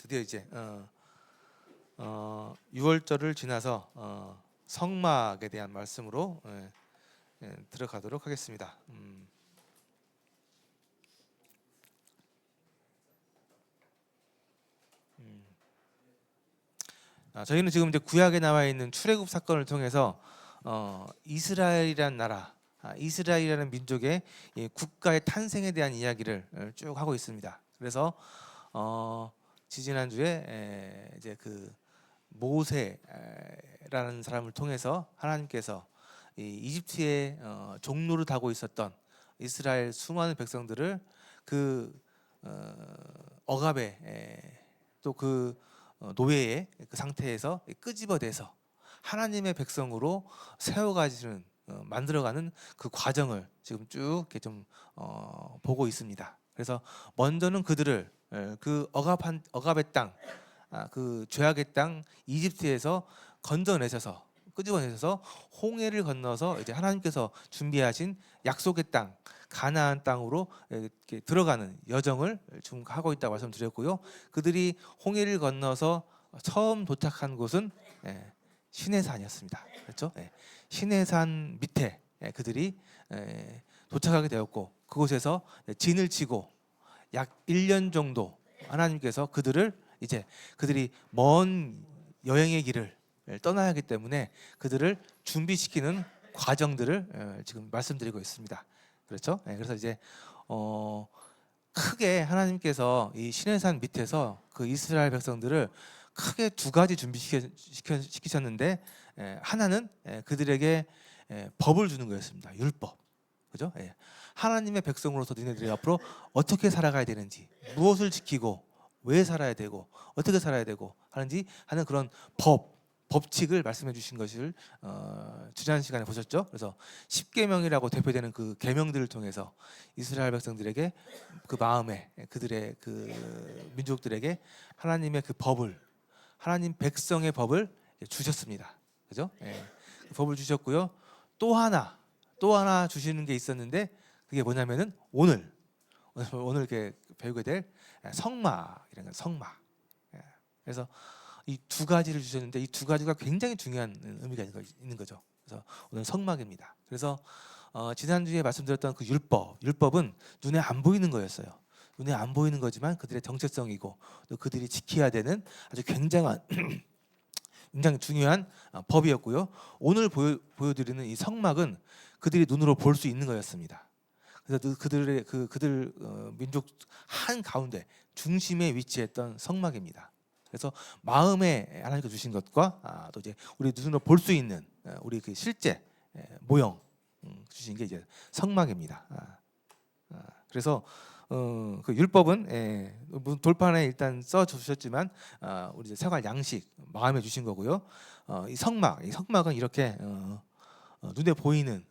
드디어 이제 6월절을 지나서 성막에 대한 말씀으로 들어가도록 하겠습니다. 저희는 지금 이제 구약에 나와 있는 출애굽 사건을 통해서 이스라엘이라는 나라, 이스라엘이라는 민족의 국가의 탄생에 대한 이야기를 쭉 하고 있습니다. 그래서 지지난주에 이제 그 모세라는 사람을 통해서 하나님께서 이집트의 종로를 타고 있었던 이스라엘 수많은 백성들을 그 억압의 또 그 노예의 그 상태에서 끄집어내서 하나님의 백성으로 세워가지는 만들어가는 그 과정을 지금 쭉 이렇게 좀 보고 있습니다. 그래서 먼저는 그들을 그 억압의 땅, 그 죄악의 땅 이집트에서 건져내셔서 끄집어내셔서 홍해를 건너서 이제 하나님께서 준비하신 약속의 땅 가나안 땅으로 이렇게 들어가는 여정을 지금 하고 있다고 말씀드렸고요. 그들이 홍해를 건너서 처음 도착한 곳은 시내산이었습니다. 그렇죠? 시내산 밑에 그들이 도착하게 되었고 그곳에서 진을 치고 약 1년 정도 하나님께서 그들이 먼 여행의 길을 떠나야 하기 때문에 그들을 준비시키는 과정들을 지금 말씀드리고 있습니다. 그렇죠? 그래서 이제 크게 하나님께서 이 시내산 밑에서 그 이스라엘 백성들을 크게 두 가지 준비시키셨는데 하나는 그들에게 법을 주는 거였습니다. 율법. 그죠? 하나님의 백성으로서 너희들이 앞으로 어떻게 살아가야 되는지, 무엇을 지키고 왜 살아야 되고 어떻게 살아야 되고 하는지 하는 그런 법칙을 말씀해 주신 것을 지난 시간에 보셨죠? 그래서 10계명이라고 대표되는 그 계명들을 통해서 이스라엘 백성들에게 그 마음에 그들의 그 민족들에게 하나님의 그 법을 하나님 백성의 법을 주셨습니다. 그죠? 그 법을 주셨고요. 또 하나 주시는 게 있었는데 그게 뭐냐면은 오늘 이렇게 배우게 될 성막이라는 거예요. 성막. 그래서 이 두 가지를 주셨는데 이 두 가지가 굉장히 중요한 의미가 있는 거죠. 그래서 오늘 성막입니다. 그래서 지난주에 말씀드렸던 그 율법은 눈에 안 보이는 거였어요. 눈에 안 보이는 거지만 그들의 정체성이고 또 그들이 지켜야 되는 아주 굉장히 중요한 법이었고요. 오늘 보여드리는 이 성막은 그들이 눈으로 볼 수 있는 거였습니다. 그래서 그들 민족 한 가운데 중심에 위치했던 성막입니다. 그래서 마음에 하나님께서 주신 것과 또 이제 우리 눈으로 볼 수 있는 우리 그 실제 모형 주신 게 이제 성막입니다. 그래서 그 율법은 돌판에 일단 써 주셨지만 우리 이제 생활 양식 마음에 주신 거고요. 이 성막은 이렇게 눈에 보이는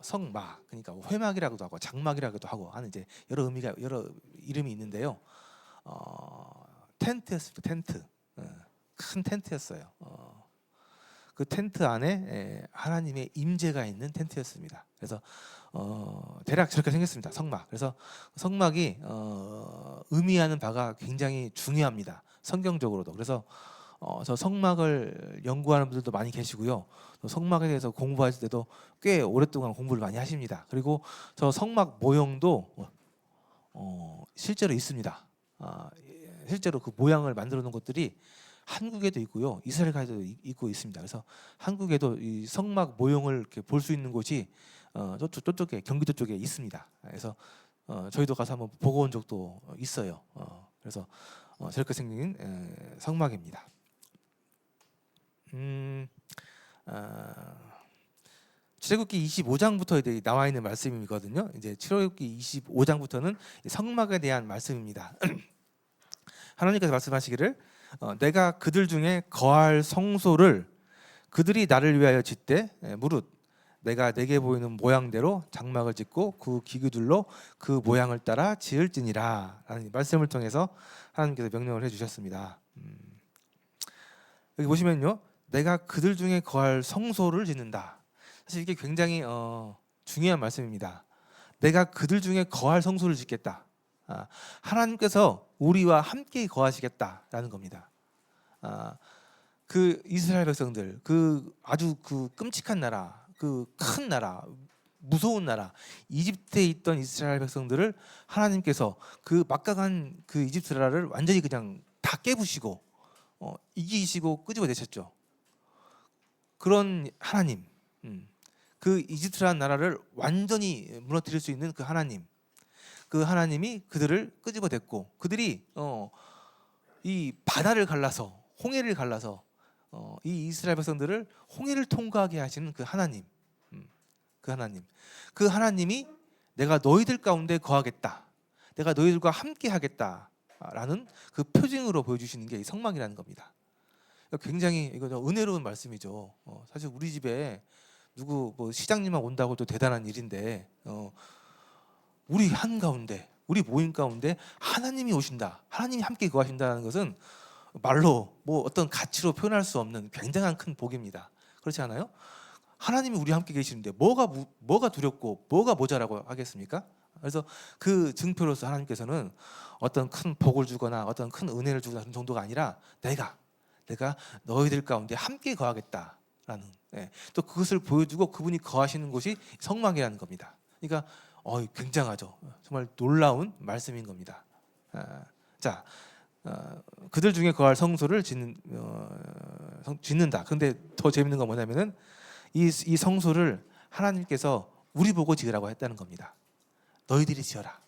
성막, 그러니까 회막이라고도 하고 장막이라고도 하고 하는 이제 여러 이름이 있는데요. 텐트였습니다. 텐트. 큰 텐트였어요. 그 텐트 안에 하나님의 임재가 있는 텐트였습니다. 그래서 대략 저렇게 생겼습니다. 성막. 그래서 성막이 의미하는 바가 굉장히 중요합니다. 성경적으로도. 그래서 저 성막을 연구하는 분들도 많이 계시고요. 또 성막에 대해서 공부하실 때도 꽤 오랫동안 공부를 많이 하십니다. 그리고 저 성막 모형도 실제로 있습니다. 실제로 그 모양을 만들어 놓은 것들이 한국에도 있고요, 이스라엘에도 있고 있습니다. 그래서 한국에도 이 성막 모형을 이렇게 볼 수 있는 곳이 저쪽에 경기도 쪽에 있습니다. 그래서 저희도 가서 한번 보고 온 적도 있어요. 그래서 저렇게 생긴 성막입니다. 출애굽기 25장부터 나와 있는 말씀이거든요. 이제 출애굽기 25장부터는 성막에 대한 말씀입니다. 하나님께서 말씀하시기를 내가 그들 중에 거할 성소를 그들이 나를 위하여 짓되 무릇 내가 내게 보이는 모양대로 장막을 짓고 그 기구들로 그 모양을 따라 지을지니라 라는 말씀을 통해서 하나님께서 명령을 해주셨습니다. 여기 보시면요, 내가 그들 중에 거할 성소를 짓는다. 사실 이게 굉장히 중요한 말씀입니다. 내가 그들 중에 거할 성소를 짓겠다. 하나님께서 우리와 함께 거하시겠다라는 겁니다. 그 이스라엘 백성들, 그 아주 그 끔찍한 나라, 그 큰 나라, 무서운 나라, 이집트에 있던 이스라엘 백성들을 하나님께서 그 막강한 그 이집트 나라를 완전히 그냥 다 깨부시고 이기시고 끄집어내셨죠. 그런 하나님, 그 이집트라는 나라를 완전히 무너뜨릴 수 있는 그 하나님, 그 하나님이 그들을 끄집어냈고, 그들이 이 바다를 갈라서, 홍해를 갈라서 이 이스라엘 백성들을 홍해를 통과하게 하시는 그 하나님, 그 하나님이 내가 너희들 가운데 거하겠다, 내가 너희들과 함께 하겠다라는 그 표징으로 보여주시는 게 이 성막이라는 겁니다. 굉장히 이거 은혜로운 말씀이죠. 사실 우리 집에 누구 뭐 시장님만 온다고 도 대단한 일인데, 우리 한 가운데, 우리 모임 가운데 하나님이 오신다, 하나님이 함께 거하신다는 것은 말로 뭐 어떤 가치로 표현할 수 없는 굉장한 큰 복입니다. 그렇지 않아요? 하나님이 우리 함께 계시는데 뭐가 두렵고 뭐가 모자라고 하겠습니까? 그래서 그 증표로서 하나님께서는 어떤 큰 복을 주거나 어떤 큰 은혜를 주거나 그런 정도가 아니라 내가 너희들 가운데 함께 거하겠다라는, 또 그것을 보여주고 그분이 거하시는 곳이 성막이라는 겁니다. 그러니까 굉장하죠. 정말 놀라운 말씀인 겁니다. 자, 그들 중에 거할 성소를 짓는다. 근데 더 재밌는 건 뭐냐면은 이 성소를 하나님께서 우리 보고 지으라고 했다는 겁니다. 너희들이 지어라.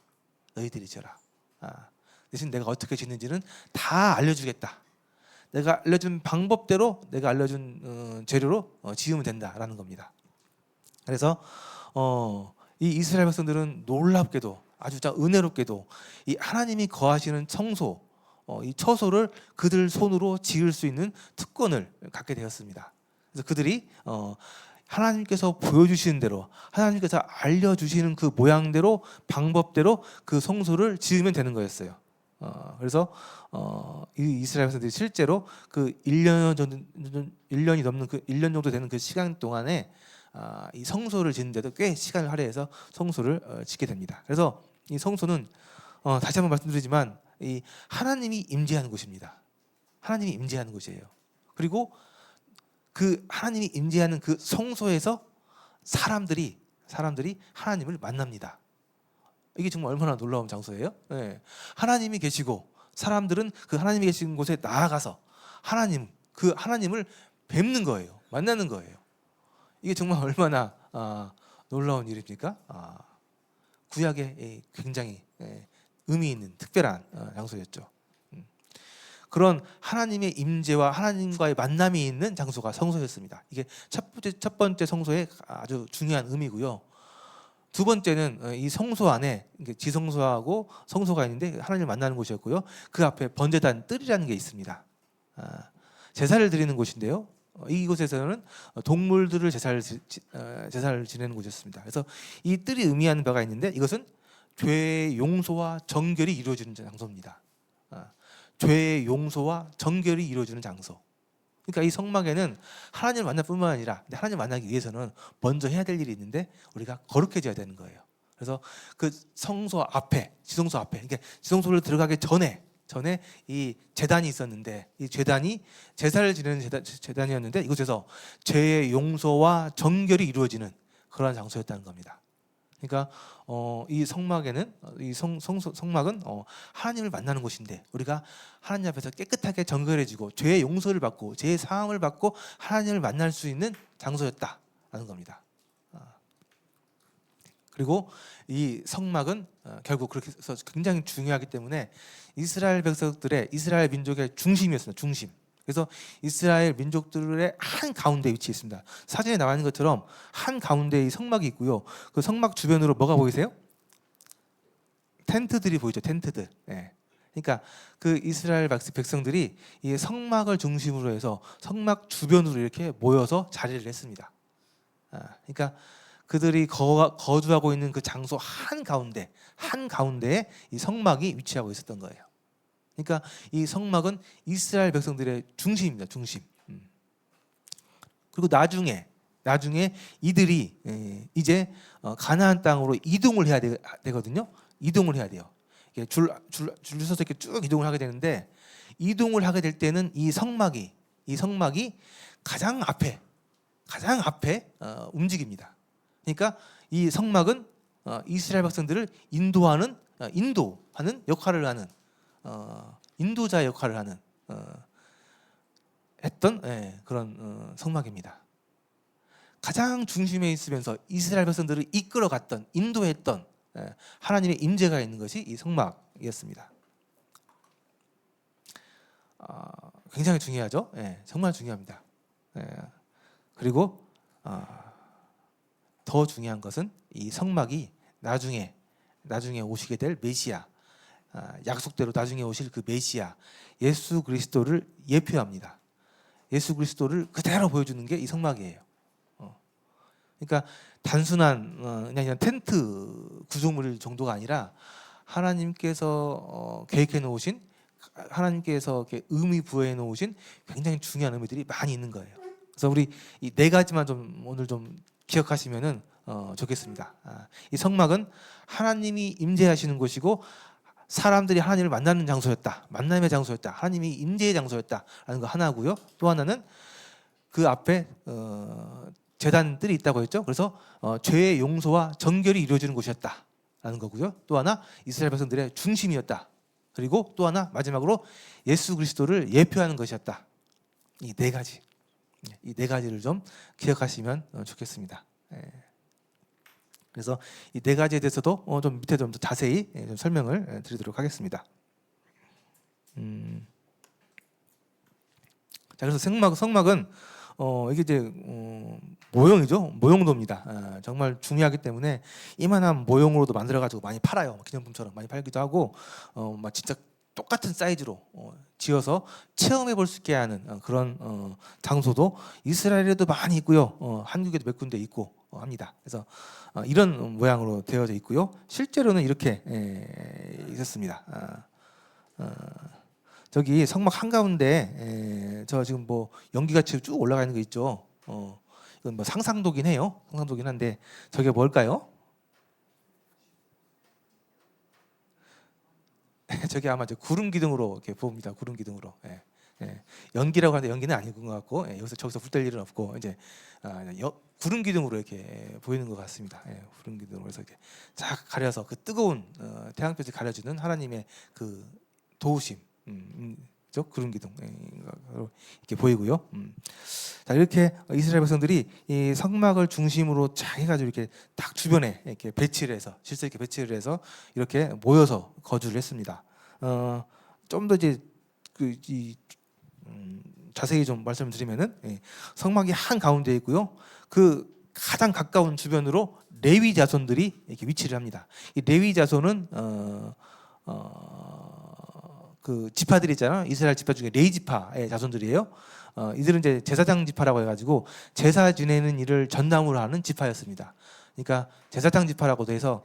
대신 내가 어떻게 짓는지는 다 알려주겠다. 내가 알려준 방법대로, 내가 알려준 재료로 지으면 된다라는 겁니다. 그래서 이 이스라엘 백성들은 놀랍게도, 아주 은혜롭게도 이 하나님이 거하시는 성소, 이 처소를 그들 손으로 지을 수 있는 특권을 갖게 되었습니다. 그래서 그들이 하나님께서 보여주시는 대로, 하나님께서 알려주시는 그 모양대로, 방법대로 그 성소를 지으면 되는 거였어요. 그래서 이 이스라엘 백성들이 실제로 그 1년이 넘는 그 1년 정도 되는 그 시간 동안에 이 성소를 짓는데도 꽤 시간을 할애해서 성소를 짓게 됩니다. 그래서 이 성소는 다시 한번 말씀드리지만 이 하나님이 임재하는 곳입니다. 하나님이 임재하는 곳이에요. 그리고 그 하나님이 임재하는 그 성소에서 사람들이 하나님을 만납니다. 이게 정말 얼마나 놀라운 장소예요? 하나님이 계시고 사람들은 그 하나님이 계신 곳에 나아가서 그 하나님을 뵙는 거예요. 만나는 거예요. 이게 정말 얼마나 놀라운 일입니까? 구약에 굉장히 의미 있는 특별한 장소였죠. 그런 하나님의 임재와 하나님과의 만남이 있는 장소가 성소였습니다. 이게 첫 번째 성소의 아주 중요한 의미고요. 두 번째는 이 성소 안에 지성소하고 성소가 있는데 하나님을 만나는 곳이었고요. 그 앞에 번제단 뜰이라는 게 있습니다. 제사를 드리는 곳인데요. 이곳에서는 동물들을 제사를 지내는 곳이었습니다. 그래서 이 뜰이 의미하는 바가 있는데, 이것은 죄의 용서와 정결이 이루어지는 장소입니다. 죄의 용서와 정결이 이루어지는 장소. 그러니까 이 성막에는 하나님을 만날 뿐만 아니라, 하나님을 만나기 위해서는 먼저 해야 될 일이 있는데 우리가 거룩해져야 되는 거예요. 그래서 그 성소 앞에, 지성소 앞에, 그러니까 지성소를 들어가기 전에 이 제단이 있었는데, 이 제단이 제사를 지내는 제단이었는데, 이곳에서 죄의 용서와 정결이 이루어지는 그러한 장소였다는 겁니다. 그러니까 이 성막에는, 이 성막은 하나님을 만나는 곳인데, 우리가 하나님 앞에서 깨끗하게 정결해지고 죄의 용서를 받고 죄의 사함을 받고 하나님을 만날 수 있는 장소였다라는 겁니다. 그리고 이 성막은 결국 그렇게 해서 굉장히 중요하기 때문에 이스라엘 민족의 중심이었습니다. 중심. 그래서 이스라엘 민족들의 한 가운데 위치해 있습니다. 사진에 나와 있는 것처럼 한 가운데 이 성막이 있고요. 그 성막 주변으로 뭐가 보이세요? 텐트들이 보이죠. 텐트들. 그러니까 그 이스라엘 백성들이 이 성막을 중심으로 해서 성막 주변으로 이렇게 모여서 자리를 했습니다. 그러니까 그들이 거주하고 있는 그 장소 한 가운데에 이 성막이 위치하고 있었던 거예요. 그러니까 이 성막은 이스라엘 백성들의 중심입니다. 중심. 그리고 나중에 이들이 이제 가나안 땅으로 이동을 해야 되거든요. 이동을 해야 돼요. 줄 서서 이렇게 쭉 이동을 하게 되는데, 이동을 하게 될 때는 이 성막이 가장 앞에 움직입니다. 그러니까 이 성막은 이스라엘 백성들을 인도하는 역할을 하는 인도자 역할을 하는 했던 그런 성막입니다. 가장 중심에 있으면서 이스라엘 백성들을 이끌어갔던, 인도했던 하나님의 임재가 있는 것이 이 성막이었습니다. 굉장히 중요하죠. 정말 중요합니다. 그리고 더 중요한 것은 이 성막이 나중에 오시게 될 메시아, 약속대로 나중에 오실 그 메시아 예수 그리스도를 예표합니다. 예수 그리스도를 그대로 보여주는 게 이 성막이에요. 그러니까 단순한 그냥 텐트 구조물 정도가 아니라 하나님께서 계획해 놓으신, 하나님께서 이렇게 의미 부여해 놓으신 굉장히 중요한 의미들이 많이 있는 거예요. 그래서 우리 이 네 가지만 좀 오늘 좀 기억하시면은 좋겠습니다. 이 성막은 하나님이 임재하시는 곳이고 사람들이 하나님을 만나는 장소였다, 만남의 장소였다, 하나님이 임재의 장소였다라는 거 하나고요. 또 하나는 그 앞에 제단들이 있다고 했죠. 그래서 죄의 용서와 정결이 이루어지는 곳이었다라는 거고요. 또 하나 이스라엘 백성들의 중심이었다. 그리고 또 하나 마지막으로 예수 그리스도를 예표하는 것이었다. 이 네 가지를 좀 기억하시면 좋겠습니다. 그래서 이 네 가지에 대해서도 좀 밑에 좀 더 자세히 좀 설명을 드리도록 하겠습니다. 자, 그래서 성막은 이게 이제 모형이죠. 모형도입니다. 정말 중요하기 때문에 이만한 모형으로도 만들어가지고 많이 팔아요. 기념품처럼 많이 팔기도 하고, 막 진짜 똑같은 사이즈로 지어서 체험해 볼 수 있게 하는 그런 장소도 이스라엘에도 많이 있고요. 한국에도 몇 군데 있고 합니다. 그래서 이런 모양으로 되어져 있고요. 실제로는 이렇게 있었습니다. 저기 성막 한가운데 저 지금 뭐 연기같이 쭉 올라가 있는 거 있죠. 이건 뭐 상상도긴 해요. 상상도긴 한데 저게 뭘까요? 저게 아마 구름 기둥으로 이렇게 보입니다. 구름 기둥으로. 연기라고 하는데 연기는 아닌 것 같고, 저기서 불 뗄 일은 없고 이제 구름 기둥으로 이렇게 보이는 것 같습니다. 구름 기둥으로 해서 이렇게 쫙 가려서 그 뜨거운 태양빛을 가려주는 하나님의 그 도우심, 구름 기둥 이렇게 보이고요. 자, 이렇게 이스라엘 백성들이 이 성막을 중심으로 쫙 해가지고 이렇게 딱 주변에 이렇게 배치를 해서 질서 있게 배치를 해서 이렇게 모여서 거주를 했습니다. 좀 더 이제 자세히 좀 말씀드리면은 성막이 한 가운데 있고요. 그 가장 가까운 주변으로 레위 자손들이 이렇게 위치를 합니다. 이 레위 자손은 그 지파들 있잖아요. 이스라엘 지파 중에 레위 지파의 자손들이에요. 이들은 이제 제사장 지파라고 해가지고 제사 지내는 일을 전담으로 하는 지파였습니다. 그러니까 제사장 지파라고도 해서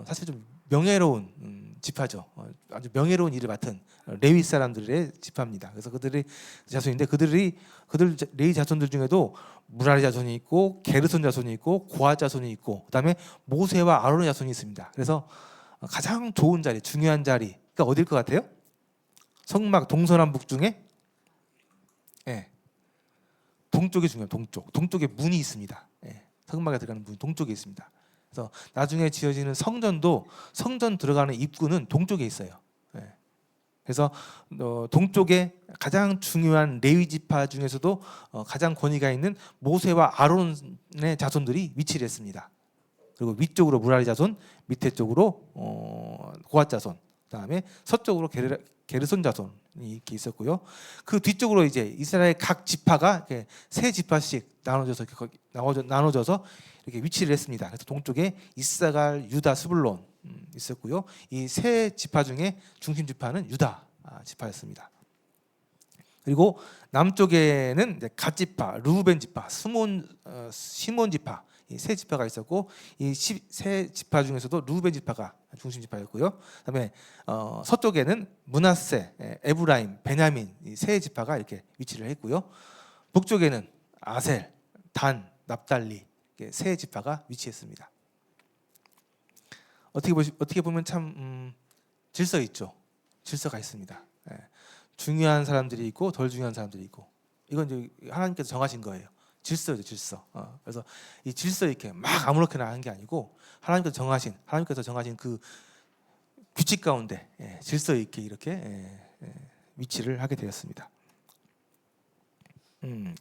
사실 좀 명예로운 지파죠. 아주 명예로운 일을 맡은 레위 사람들의 지파입니다. 그래서 그들이 자손인데 그들 레위 자손들 중에도 무라리 자손이 있고 게르손 자손이 있고 고핫 자손이 있고 그다음에 모세와 아론의 자손이 있습니다. 그래서 가장 좋은 자리, 중요한 자리가 어딜 것 같아요? 성막 동서남북 중에 동쪽이 중요해요. 동쪽에 문이 있습니다. 성막에 들어가는 문 동쪽에 있습니다. 그래서 나중에 지어지는 성전도 성전 들어가는 입구는 동쪽에 있어요. 그래서 동쪽에 가장 중요한 레위 지파 중에서도 가장 권위가 있는 모세와 아론의 자손들이 위치를 했습니다. 그리고 위쪽으로 무라리 자손, 밑에 쪽으로 고핫 자손, 그다음에 서쪽으로 게르손 자손이 이렇게 있었고요. 그 뒤쪽으로 이제 이스라엘 각 지파가 이렇게 세 지파씩 나눠져서 이렇게 위치를 했습니다. 그래서 동쪽에 이사갈, 유다, 스불론 있었고요. 이 세 지파 중에 중심 지파는 유다 지파였습니다. 그리고 남쪽에는 이제 갓 지파, 루벤 지파, 시몬 지파 이 세 지파가 있었고 이 세 지파 중에서도 루벤 지파가 중심 지파였고요. 그다음에 서쪽에는 므낫세, 에브라임, 베냐민 이 세 지파가 이렇게 위치를 했고요. 북쪽에는 아셀, 단, 납달리 세 지파가 위치했습니다. 어떻게 보면 참 질서 있죠. 질서가 있습니다. 예. 중요한 사람들이 있고 덜 중요한 사람들이 있고 이건 이제 하나님께서 정하신 거예요. 질서죠, 질서. 그래서 이 질서 있게 막 아무렇게나 하는 게 아니고 하나님께서 정하신 그 규칙 가운데 질서 있게 이렇게 위치를 하게 되었습니다.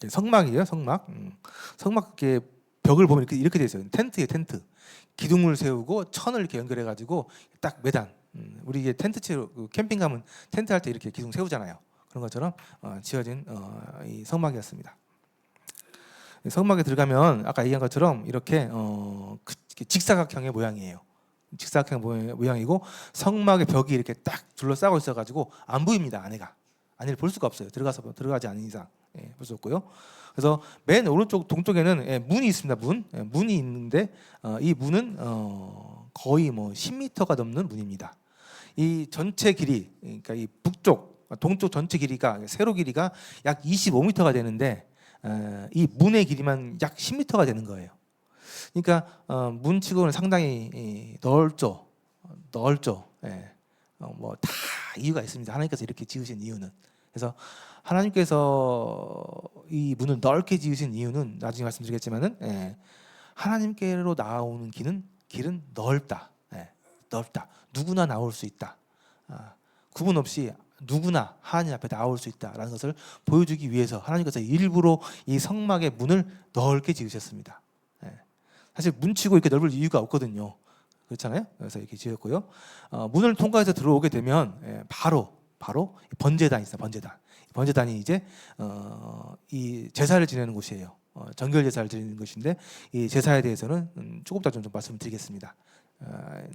성막이에요, 성막. 성막 이렇게 벽을 보면 이렇게 돼 있어요. 텐트예요, 텐트. 기둥을 세우고 천을 이렇게 연결해 가지고 딱 매단. 우리 이게 텐트채로 캠핑 가면 텐트 할 때 이렇게 기둥 세우잖아요. 그런 것처럼 지어진 이 성막이었습니다. 성막에 들어가면 아까 얘기한 것처럼 이렇게 직사각형의 모양이에요. 직사각형 모양이고 성막의 벽이 이렇게 딱 둘러싸고 있어가지고 안 보입니다. 안에를 볼 수가 없어요. 들어가지 않은 이상 볼 수 없고요. 그래서 맨 오른쪽 동쪽에는 문이 있습니다. 문이 있는데 이 문은 거의 뭐 10m가 넘는 문입니다. 이 전체 길이, 그러니까 이 동쪽 전체 길이가 세로 길이가 약 25m가 되는데 이 문의 길이만 약 10m가 되는 거예요. 그러니까 문치고는 상당히 넓죠. 뭐 다 이유가 있습니다. 하나님께서 이렇게 지으신 이유는. 그래서 하나님께서 이 문을 넓게 지으신 이유는 나중에 말씀드리겠지만은 하나님께로 나오는 길은 넓다. 넓다. 누구나 나올 수 있다. 구분 없이 누구나 하나님 앞에 나올 수 있다라는 것을 보여주기 위해서 하나님께서 일부러 이 성막의 문을 넓게 지으셨습니다. 사실 문치고 이렇게 넓을 이유가 없거든요. 그렇잖아요. 그래서 이렇게 지었고요. 문을 통과해서 들어오게 되면 바로 번제단이 있어요. 번제단이 이제 이 제사를 지내는 곳이에요. 정결 제사를 드리는 것인데 이 제사에 대해서는 조금 더 좀 말씀드리겠습니다.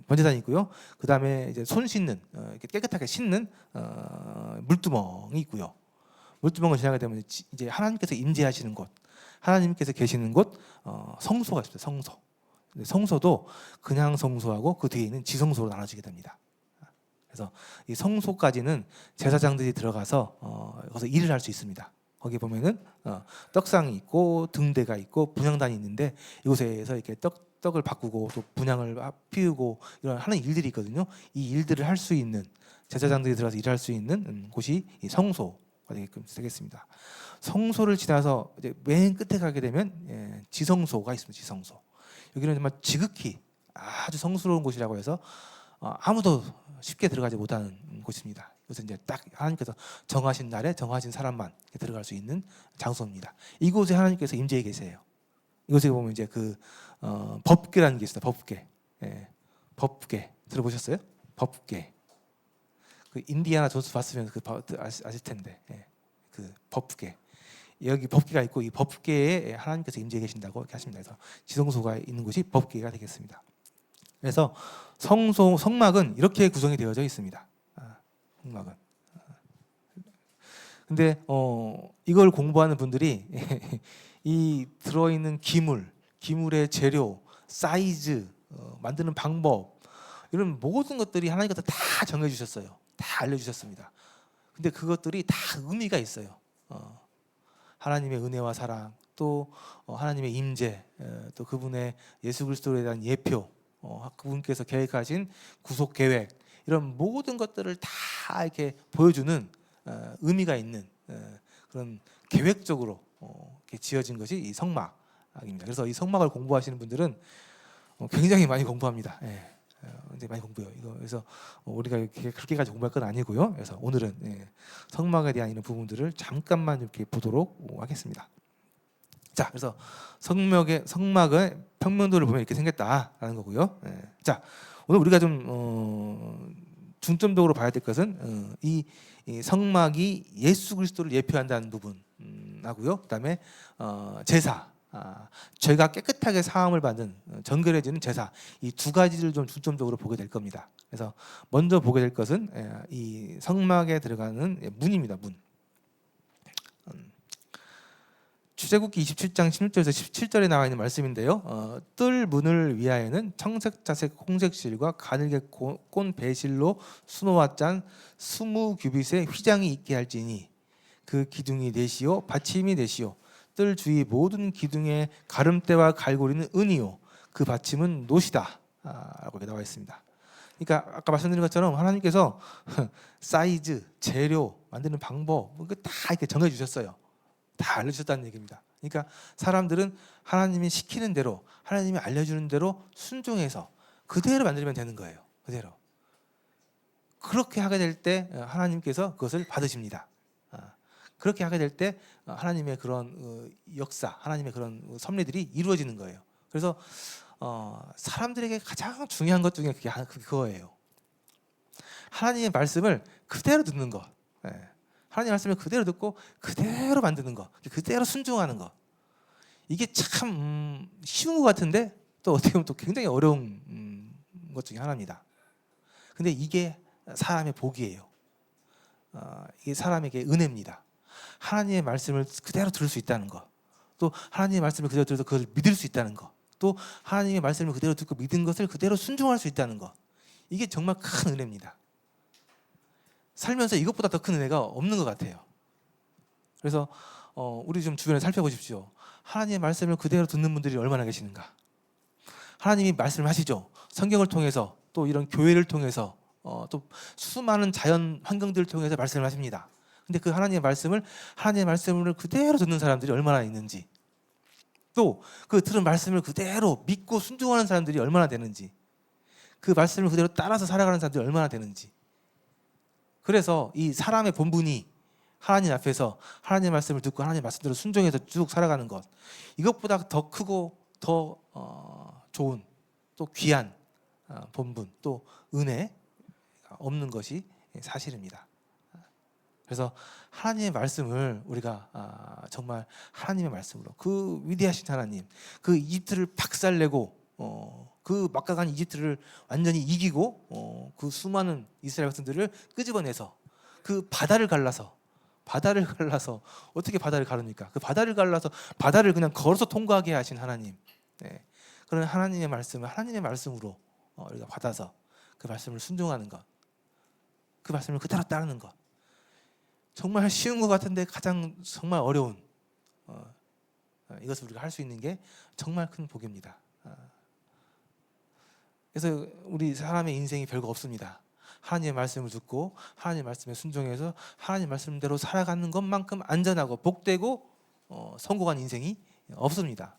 번제단이 있고요. 그 다음에 이제 손 씻는 이렇게 깨끗하게 씻는 물두멍이 있고요. 물두멍을 지나게 되면 이제 하나님께서 임재하시는 곳, 하나님께서 계시는 곳 성소가 있습니다. 성소. 성소도 그냥 성소하고 그 뒤에 있는 지성소로 나눠지게 됩니다. 그래서 이 성소까지는 제사장들이 들어가서 거기서 일을 할 수 있습니다. 거기 보면은 떡상이 있고 등대가 있고 분향단이 있는데 이곳에서 이렇게 떡을 바꾸고 또 분향을 피우고 이런 하는 일들이 있거든요. 이 일들을 할 수 있는 제사장들이 들어가서 일할 수 있는 곳이 이 성소가 되겠습니다. 성소를 지나서 이제 맨 끝에 가게 되면 지성소가 있습니다. 지성소. 여기는 정말 지극히 아주 성스러운 곳이라고 해서 아무도 쉽게 들어가지 못하는 곳입니다. 그래서 이제 딱 하나님께서 정하신 날에 정하신 사람만 들어갈 수 있는 장소입니다. 이곳에 하나님께서 임재해 계세요. 이곳에 보면 이제 그 법궤라는 게 있어요. 법궤 들어보셨어요? 법궤. 그 인디아나 존스 봤으면 아실 텐데 그 법궤. 여기 법궤가 있고 이 법궤에 하나님께서 임재해 계신다고 이렇게 하십니다. 그래서 지성소가 있는 곳이 법궤가 되겠습니다. 그래서 성막은 이렇게 구성이 되어져 있습니다. 성막은. 근데 이걸 공부하는 분들이 이 들어있는 기물의 재료, 사이즈, 만드는 방법 이런 모든 것들이 하나님께서 다 정해주셨어요. 다 알려주셨습니다. 근데 그것들이 다 의미가 있어요. 하나님의 은혜와 사랑, 또 하나님의 임재, 또 그분의 예수 그리스도에 대한 예표, 그분께서 계획하신 구속 계획 이런 모든 것들을 다 이렇게 보여주는 의미가 있는 그런 계획적으로 이렇게 지어진 것이 이 성막입니다. 그래서 이 성막을 공부하시는 분들은 굉장히 많이 공부합니다. 굉장히 많이 공부해요. 그래서 우리가 그렇게까지 공부할 건 아니고요. 그래서 오늘은 성막에 대한 이런 부분들을 잠깐만 이렇게 보도록 하겠습니다. 자, 그래서 성막의 평면도를 보면 이렇게 생겼다라는 거고요. 자, 오늘 우리가 좀 중점적으로 봐야 될 것은 이 성막이 예수 그리스도를 예표한다는 부분하고요. 그다음에 제사, 죄가 깨끗하게 사함을 받는 정결해지는 제사, 이 두 가지를 좀 중점적으로 보게 될 겁니다. 그래서 먼저 보게 될 것은 이 성막에 들어가는 문입니다. 문. 출애굽기 27장 16절에서 17절에 나와 있는 말씀인데요. 뜰 문을 위하여는 청색, 자색, 홍색 실과 가늘게 꼰 배실로 수놓아 짠 20규빗의 휘장이 있게 할지니 그 기둥이 넷이요 받침이 넷이요 뜰 주위 모든 기둥의 가름대와 갈고리는 은이요 그 받침은 노시다 라고 나와 있습니다. 그러니까 아까 말씀드린 것처럼 하나님께서 사이즈, 재료, 만드는 방법 다 이렇게 정해 주셨어요. 다 알려주셨다는 얘기입니다. 그러니까 사람들은 하나님이 시키는 대로, 하나님이 알려주는 대로 순종해서 그대로 만들면 되는 거예요. 그대로. 그렇게 하게 될 때 하나님께서 그것을 받으십니다. 그렇게 하게 될 때 하나님의 그런 역사, 하나님의 그런 섭리들이 이루어지는 거예요. 그래서 사람들에게 가장 중요한 것 중에 그거예요. 하나님의 말씀을 그대로 듣는 것. 하나님의 말씀을 그대로 듣고 그대로 만드는 것. 그대로 순종하는 것. 이게 참 쉬운 것 같은데 또 어떻게 보면 또 굉장히 어려운 것 중에 하나입니다. 근데 이게 사람의 복이에요. 이게 사람에게 은혜입니다. 하나님의 말씀을 그대로 들을 수 있다는 것, 또 하나님의 말씀을 그대로 들어서 그것을 믿을 수 있다는 것, 또 하나님의 말씀을 그대로 듣고 믿은 것을 그대로 순종할 수 있다는 것, 이게 정말 큰 은혜입니다. 살면서 이것보다 더 큰 은혜가 없는 것 같아요. 그래서 우리 좀 주변에 살펴보십시오. 하나님의 말씀을 그대로 듣는 분들이 얼마나 계시는가. 하나님이 말씀을 하시죠. 성경을 통해서, 또 이런 교회를 통해서, 또 수많은 자연 환경들을 통해서 말씀을 하십니다. 근데 그 하나님의 말씀을 그대로 듣는 사람들이 얼마나 있는지, 또 그 들은 말씀을 그대로 믿고 순종하는 사람들이 얼마나 되는지, 그 말씀을 그대로 따라서 살아가는 사람들이 얼마나 되는지. 그래서 이 사람의 본분이 하나님 앞에서 하나님의 말씀을 듣고 하나님의 말씀대로 순종해서 쭉 살아가는 것, 이것보다 더 크고 더 좋은, 또 귀한 본분, 또 은혜 없는 것이 사실입니다. 그래서 하나님의 말씀을 우리가 정말 하나님의 말씀으로, 그 위대하신 하나님, 그 이집트를 박살내고 그 막강한 이집트를 완전히 이기고 그 수많은 이스라엘 백성들을 끄집어내서 그 바다를 갈라서 어떻게 바다를 가릅니까? 그 바다를 갈라서 바다를 그냥 걸어서 통과하게 하신 하나님, 그런 하나님의 말씀을 하나님의 말씀으로 우리가 받아서 그 말씀을 순종하는 것, 그 말씀을 그대로 따르는 것, 정말 쉬운 것 같은데 가장 정말 어려운 이것을 우리가 할 수 있는 게 정말 큰 복입니다. 그래서 우리 사람의 인생이 별거 없습니다. 하나님의 말씀을 듣고 하나님의 말씀에 순종해서 하나님의 말씀대로 살아가는 것만큼 안전하고 복되고 성공한 인생이 없습니다.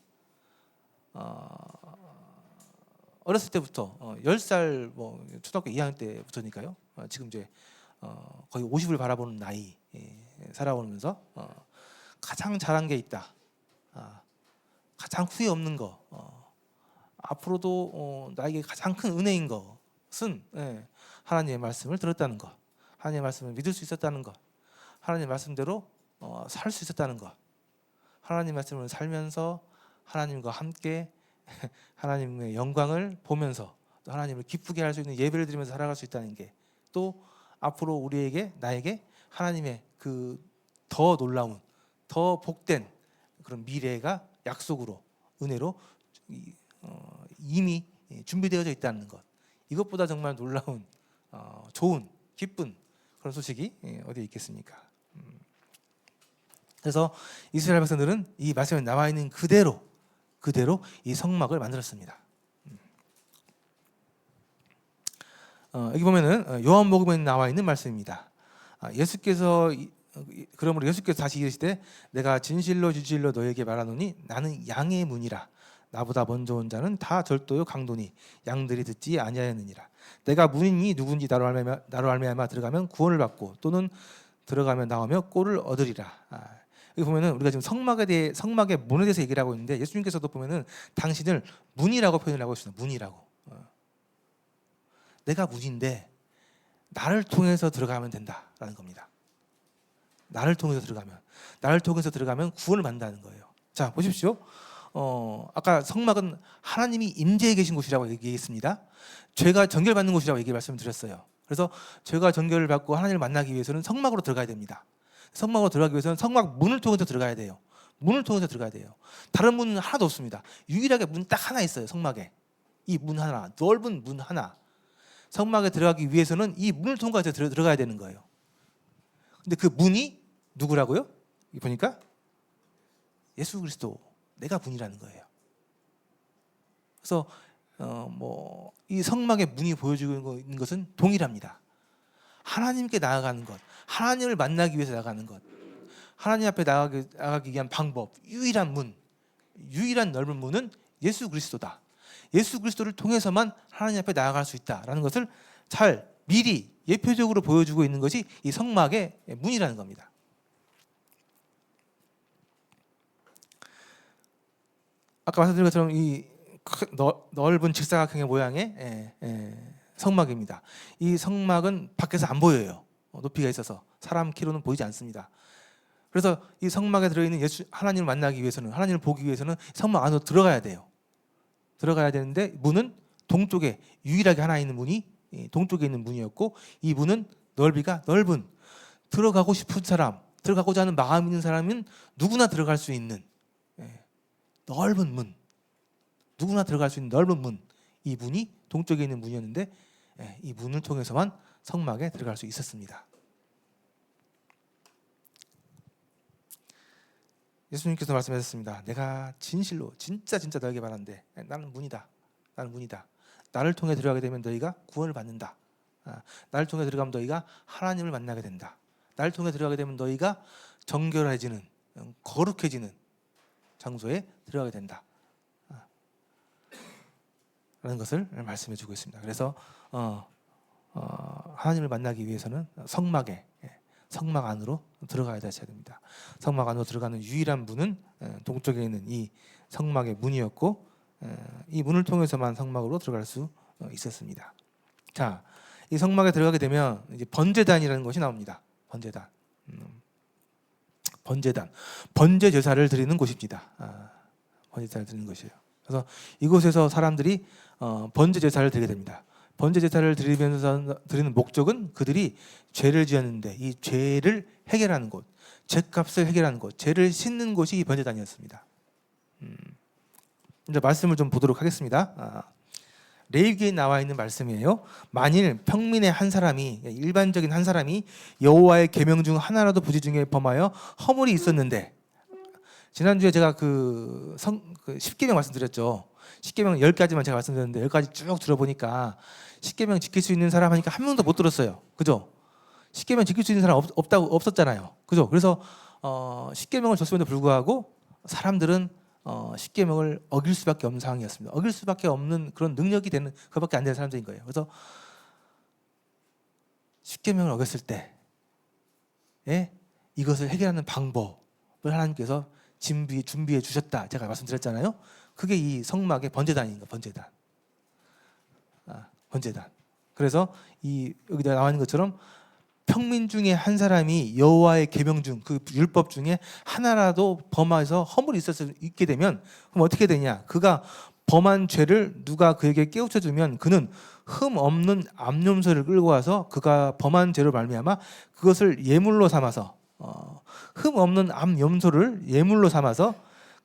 어렸을 때부터 10살 초등학교 2학년 때부터니까요. 지금 이제 거의 50을 바라보는 나이 살아오면서 가장 잘한 게 있다. 가장 후회 없는 거. 앞으로도 나에게 가장 큰 은혜인 것은 하나님의 말씀을 들었다는 것, 하나님의 말씀을 믿을 수 있었다는 것, 하나님의 말씀대로 살 수 있었다는 것, 하나님의 말씀을 살면서 하나님과 함께 하나님의 영광을 보면서 또 하나님을 기쁘게 할 수 있는 예배를 드리면서 살아갈 수 있다는 게, 또 앞으로 우리에게, 나에게 하나님의 그 더 놀라운, 더 복된 그런 미래가 약속으로, 은혜로 이미 준비되어져 있다는 것, 이것보다 정말 놀라운 좋은, 기쁜 그런 소식이 어디에 있겠습니까? 그래서 이스라엘 백성들은 이 말씀에 나와 있는 그대로 이 성막을 만들었습니다. 여기 보면은 요한복음에 나와 있는 말씀입니다. 그러므로 예수께서 다시 이르시되 내가 진실로 너에게 말하노니 나는 양의 문이라. 나보다 먼저 온 자는 다 절도요 강도니 양들이 듣지 아니하였느니라. 내가 문이니 누군지 나로 말미암아 들어가면 구원을 받고 또는 들어가면 나오며 꼴을 얻으리라. 여기 보면은 우리가 지금 성막의 문에 대해서 얘기를 하고 있는데, 예수님께서도 보면은 당신을 문이라고 표현을 하고 있습니다. 문이라고. 내가 문인데 나를 통해서 들어가면 된다라는 겁니다. 나를 통해서 들어가면 구원을 받는다는 거예요. 자, 보십시오. 아까 성막은 하나님이 임재해 계신 곳이라고 얘기했습니다. 죄가 정결받는 곳이라고 말씀드렸어요. 그래서 죄가 정결을 받고 하나님을 만나기 위해서는 성막으로 들어가야 됩니다. 성막으로 들어가기 위해서는 성막 문을 통해서 들어가야 돼요. 다른 문은 하나도 없습니다. 유일하게 문 딱 하나 있어요. 성막에 이 문 하나, 넓은 문 하나. 성막에 들어가기 위해서는 이 문을 통과해서 들어가야 되는 거예요. 근데 그 문이 누구라고요? 보니까 예수 그리스도, 내가 문이라는 거예요. 그래서 이 성막의 문이 보여주고 있는 것은 동일합니다. 하나님께 나아가는 것, 하나님을 만나기 위해서 나가는 것, 하나님 앞에 나가기 위한 방법, 유일한 문, 유일한 넓은 문은 예수 그리스도다. 예수 그리스도를 통해서만 하나님 앞에 나아갈 수 있다라는 것을 잘 미리 예표적으로 보여주고 있는 것이 이 성막의 문이라는 겁니다. 아까 말씀드린 것처럼 이 넓은 직사각형의 모양의 성막입니다. 이 성막은 밖에서 안 보여요. 높이가 있어서 사람 키로는 보이지 않습니다. 그래서 이 성막에 들어있는 하나님을 만나기 위해서는, 하나님을 보기 위해서는 성막 안으로 들어가야 돼요. 들어가야 되는데 문은 동쪽에 유일하게 하나 있는 문이 동쪽에 있는 문이었고, 이 문은 넓이가 넓은, 들어가고 싶은 사람, 들어가고자 하는 마음 있는 사람은 누구나 들어갈 수 있는 넓은 문, 누구나 들어갈 수 있는 넓은 문, 이 문이 동쪽에 있는 문이었는데 이 문을 통해서만 성막에 들어갈 수 있었습니다. 예수님께서 말씀하셨습니다. 내가 진실로 진짜 너에게 말하는데 나는 문이다. 나는 문이다. 나를 통해 들어가게 되면 너희가 구원을 받는다. 나를 통해 들어가면 너희가 하나님을 만나게 된다. 나를 통해 들어가게 되면 너희가 정결해지는, 거룩해지는 장소에 들어가게 된다. 라는 것을 말씀해 주고 있습니다. 그래서 하나님을 만나기 위해서는 성막 안으로 들어가야 됩니다. 성막 안으로 들어가는 유일한 문은 동쪽에 있는 이 성막의 문이었고, 이 문을 통해서만 성막으로 들어갈 수 있었습니다. 자, 이 성막에 들어가게 되면 이제 번제단이라는 것이 나옵니다. 번제단, 번제 제사를 드리는 곳입니다. 번제 제사를 드리는 것이에요. 그래서 이곳에서 사람들이 번제 제사를 드리게 됩니다. 번제 제사를 드리면서 드리는 목적은 그들이 죄를 지었는데 이 죄를 해결하는 곳, 죄값을 해결하는 곳, 죄를 씻는 곳이 이 번제단이었습니다. 이제 말씀을 좀 보도록 하겠습니다. 레위기에 나와 있는 말씀이에요. 만일 평민의 한 사람이, 일반적인 한 사람이 여호와의 계명 중 하나라도 부지 중에 범하여 허물이 있었는데, 지난주에 제가 그 10계명 말씀드렸죠. 10계명 10가지만 제가 말씀드렸는데 10가지 쭉 들어보니까 10계명 지킬 수 있는 사람 하니까 한 명도 못 들었어요. 그죠? 10계명 지킬 수 있는 사람 없었잖아요. 그죠? 그래서 10계명을 줬음에도 불구하고 사람들은 10계명을 어길 수밖에 없는 상황이었습니다. 어길 수밖에 없는 그런 능력이 되는, 그밖에 안 되는 사람들인 거예요. 그래서 10계명을 어겼을 때 이것을 해결하는 방법을 하나님께서 준비해 주셨다. 제가 말씀드렸잖아요. 그게 이 성막의 번제단입니다. 번제단. 그래서 여기 나와 있는 것처럼 평민 중에 한 사람이 여호와의 계명 중, 그 율법 중에 하나라도 범해서 허물이 있게 되면, 그럼 어떻게 되냐? 그가 범한 죄를 누가 그에게 깨우쳐 주면 그는 흠 없는 암염소를 끌고 와서 그가 범한 죄로 말미암아 그것을 예물로 삼아서 흠 없는 암염소를 예물로 삼아서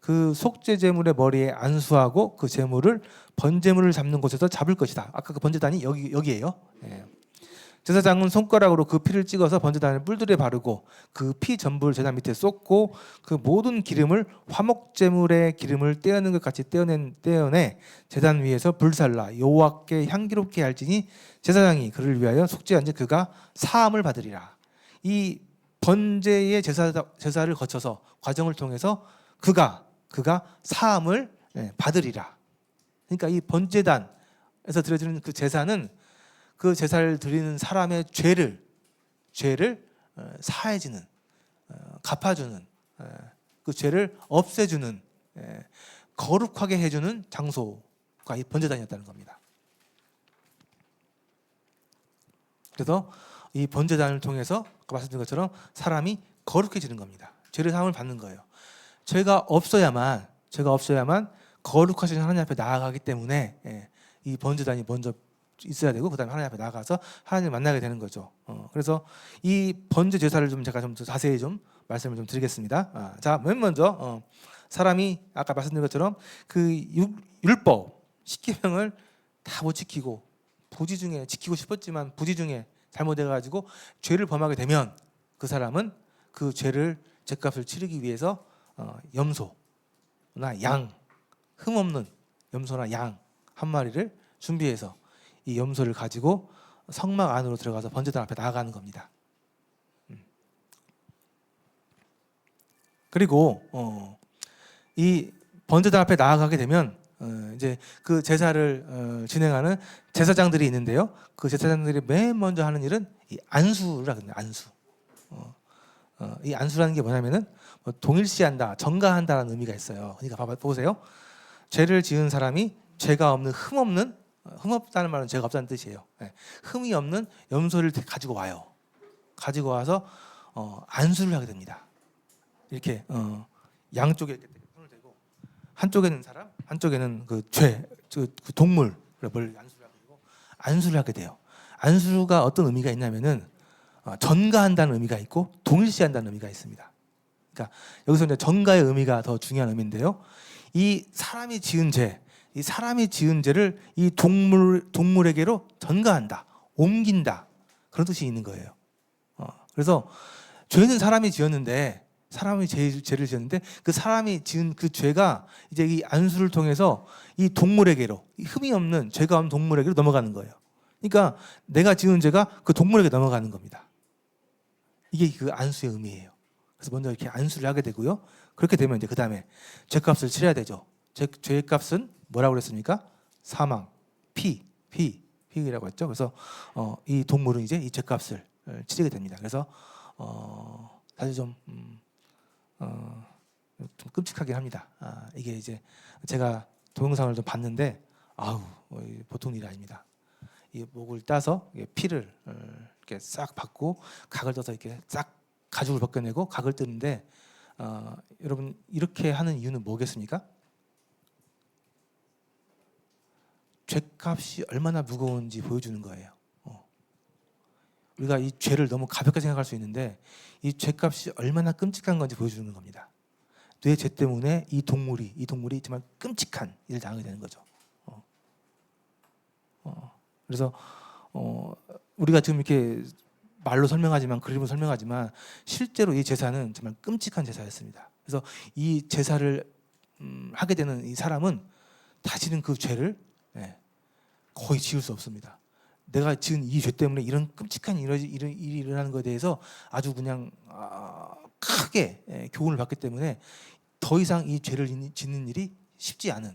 그 속죄 제물의 머리에 안수하고 그 제물을 번제물을 잡는 곳에서 잡을 것이다. 아까 그 번제단이 여기예요. 제사장은 손가락으로 그 피를 찍어서 번제단을 뿔들에 바르고 그 피 전부를 제단 밑에 쏟고 그 모든 기름을 화목 제물의 기름을 떼어낸 것 같이 떼어내 제단 위에서 불살라 여호와께 향기롭게 할지니 제사장이 그를 위하여 속죄한즉 그가 사함을 받으리라. 이 번제의 제사를 거쳐서 과정을 통해서 그가 사함을 받으리라. 그러니까 이 번제단에서 드려지는 그 제사는 그 제사를 드리는 사람의 죄를 사해주는, 갚아주는, 그 죄를 없애주는, 거룩하게 해주는 장소가 이 번제단이었다는 겁니다. 그래서 이 번제단을 통해서 아까 말씀드린 것처럼 사람이 거룩해지는 겁니다. 죄를 사함을 받는 거예요. 죄가 없어야만 거룩하신 하나님 앞에 나아가기 때문에 이 번제단이 먼저 있어야 되고, 그다음에 하나님 앞에 나가서 하나님을 만나게 되는 거죠. 그래서 이 번제 제사를 제가 좀 자세히 말씀을 드리겠습니다. 자, 맨 먼저 사람이 아까 말씀드린 것처럼 그 율법 10계명을 다 못 지키고 부지 중에 지키고 싶었지만 부지 중에 잘못해가지고 죄를 범하게 되면 그 사람은 그 죄값을 치르기 위해서 염소나 양, 흠없는 염소나 양, 한 마리를 준비해서 이 염소를 가지고 성막 안으로 들어가서 번제단 앞에 나아가는 겁니다. 그리고 이 번제단 앞에 나아가게 되면 이제 그 제사를 진행하는 제사장들이 있는데요. 그 제사장들이 맨 먼저 하는 일은 이 안수를 하거든요. 안수. 이 안수라는 게 뭐냐면은 뭐 동일시한다, 전가한다라는 의미가 있어요. 그러니까 보세요. 죄를 지은 사람이 죄가 없는 흠없다는 말은 죄가 없다는 뜻이에요. 흠이 없는 염소를 가지고 와요. 가지고 와서 안수를 하게 됩니다. 이렇게 양쪽에 이렇게 손을 대고 한쪽에는 사람, 한쪽에는 그 동물을 안수를 하게 돼요. 안수가 어떤 의미가 있냐면은 전가한다는 의미가 있고 동일시한다는 의미가 있습니다. 그러니까 여기서 이제 전가의 의미가 더 중요한 의미인데요. 이 사람이 지은 죄를 이 동물에게로 전가한다, 옮긴다, 그런 뜻이 있는 거예요. 그래서 죄는 사람이 지었는데 죄를 지었는데 그 사람이 지은 그 죄가 이제 이 안수를 통해서 이 동물에게로, 이 흠이 없는 죄가 없는 동물에게로 넘어가는 거예요. 그러니까 내가 지은 죄가 그 동물에게 넘어가는 겁니다. 이게 그 안수의 의미예요. 그래서 먼저 이렇게 안수를 하게 되고요. 그렇게 되면 이제 그 다음에 죄값을 치러야 되죠. 죄값은 뭐라고 그랬습니까? 사망, 피라고 했죠. 그래서 이 동물은 이제 이 죄값을 치르게 됩니다. 그래서 사실 좀 끔찍하긴 합니다. 이게 이제 제가 동영상을 좀 봤는데 보통 일이 아닙니다. 이 목을 따서 피를 이렇게 싹 받고 각을 떠서 이렇게 싹 가죽을 벗겨내고 각을 뜨는데 여러분 이렇게 하는 이유는 뭐겠습니까? 죄값이 얼마나 무거운지 보여주는 거예요. 우리가 이 죄를 너무 가볍게 생각할 수 있는데 이 죄값이 얼마나 끔찍한 건지 보여주는 겁니다. 내 죄 때문에 이 동물이 정말 끔찍한 일을 당하게 되는 거죠. 그래서 우리가 지금 이렇게 말로 설명하지만, 그림으로 설명하지만 실제로 이 제사는 정말 끔찍한 제사였습니다. 그래서 이 제사를 하게 되는 이 사람은 다시는 그 죄를 거의 지을 수 없습니다. 내가 지은 이 죄 때문에 이런 끔찍한 일이 일어나는 것에 대해서 아주 그냥 크게 교훈을 받기 때문에 더 이상 이 죄를 짓는 일이 쉽지 않은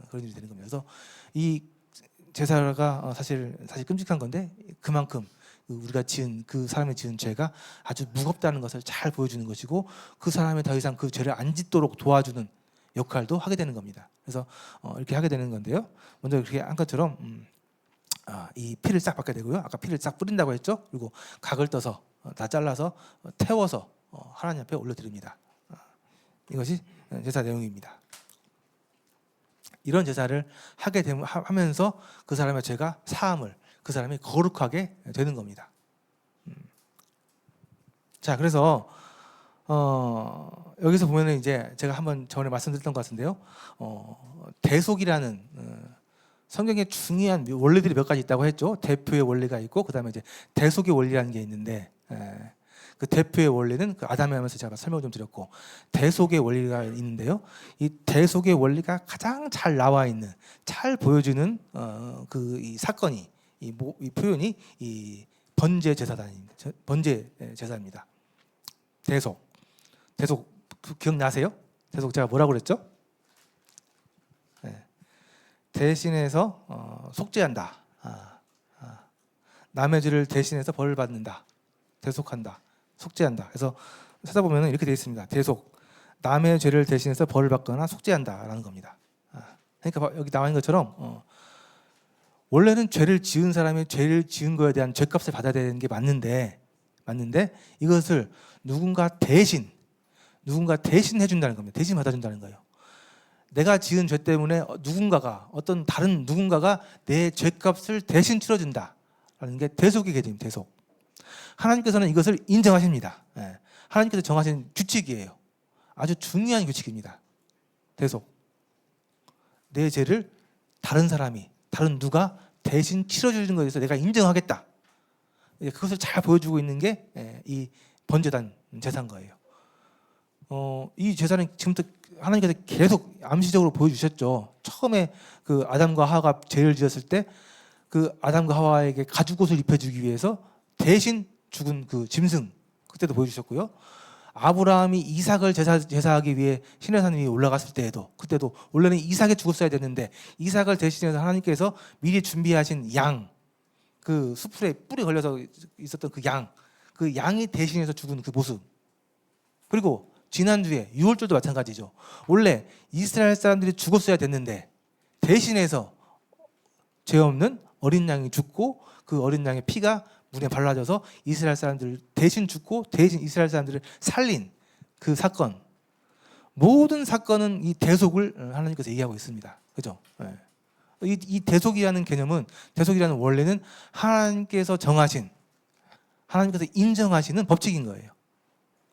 그런 일이 되는 겁니다. 그래서 이 제사가 사실 끔찍한 건데 그만큼 우리가 지은 그 사람이 지은 죄가 아주 무겁다는 것을 잘 보여주는 것이고 그 사람이 더 이상 그 죄를 안 짓도록 도와주는 역할도 하게 되는 겁니다. 그래서 이렇게 하게 되는 건데요. 먼저 그렇게 한 것처럼 이 피를 싹 받게 되고요. 아까 피를 싹 뿌린다고 했죠. 그리고 각을 떠서 다 잘라서 태워서 하나님 앞에 올려드립니다. 이것이 제사 내용입니다. 이런 제사를 하면서 그 사람의 죄가 사함을, 그 사람이 거룩하게 되는 겁니다. 자, 그래서 여기서 보면은 이제 제가 한번 전에 말씀드렸던 것 같은데요. 대속이라는 성경에 중요한 원리들이 몇 가지 있다고 했죠. 대표의 원리가 있고, 그 다음에 이제 대속의 원리라는 게 있는데, 그 대표의 원리는 그 아담에 하면서 제가 설명을 좀 드렸고, 대속의 원리가 있는데요. 이 대속의 원리가 가장 잘 나와 있는, 잘 보여주는 이 사건이, 이 표현이 이 번제 제사입니다. 대속 기억나세요? 대속 제가 뭐라고 그랬죠? 대신해서 속죄한다. 남의 죄를 대신해서 벌을 받는다. 대속한다. 속죄한다. 그래서 찾아보면 이렇게 되어 있습니다. 대속, 남의 죄를 대신해서 벌을 받거나 속죄한다라는 겁니다. 그러니까 여기 나와 있는 것처럼 원래는 죄를 지은 사람이 죄를 지은 거에 대한 죄값을 받아야 되는 게 맞는데 이것을 누군가 대신 해준다는 겁니다. 대신 받아준다는 거예요. 내가 지은 죄 때문에 어떤 다른 누군가가 내 죄값을 대신 치러준다라는 게 대속의 개념입니다. 대속. 하나님께서는 이것을 인정하십니다. 하나님께서 정하신 규칙이에요. 아주 중요한 규칙입니다. 대속. 내 죄를 다른 누가 대신 치러주는 것에 대해서 내가 인정하겠다. 그것을 잘 보여주고 있는 게 이 번제단 제사인 거예요. 이 제사는 지금부터 하나님께서 계속 암시적으로 보여주셨죠. 처음에 그 아담과 하와가 죄를 지었을 때 그 아담과 하와에게 가죽옷을 입혀주기 위해서 대신 죽은 그 짐승, 그때도 보여주셨고요. 아브라함이 이삭을 제사하기 위해 시내산 위에 올라갔을 때에도, 그때도 원래는 이삭이 죽었어야 됐는데 이삭을 대신해서 하나님께서 미리 준비하신 양, 그 수풀에 뿔이 걸려서 있었던 그 양이 대신해서 죽은 그 모습. 그리고 지난주에 유월절도 마찬가지죠. 원래 이스라엘 사람들이 죽었어야 됐는데 대신해서 죄 없는 어린 양이 죽고 그 어린 양의 피가 문에 발라져서 이스라엘 사람들을 대신 죽고 대신 이스라엘 사람들을 살린 그 사건. 모든 사건은 이 대속을 하나님께서 얘기하고 있습니다. 그죠? 이 대속이라는 개념은, 대속이라는 원래는 하나님께서 정하신, 하나님께서 인정하시는 법칙인 거예요.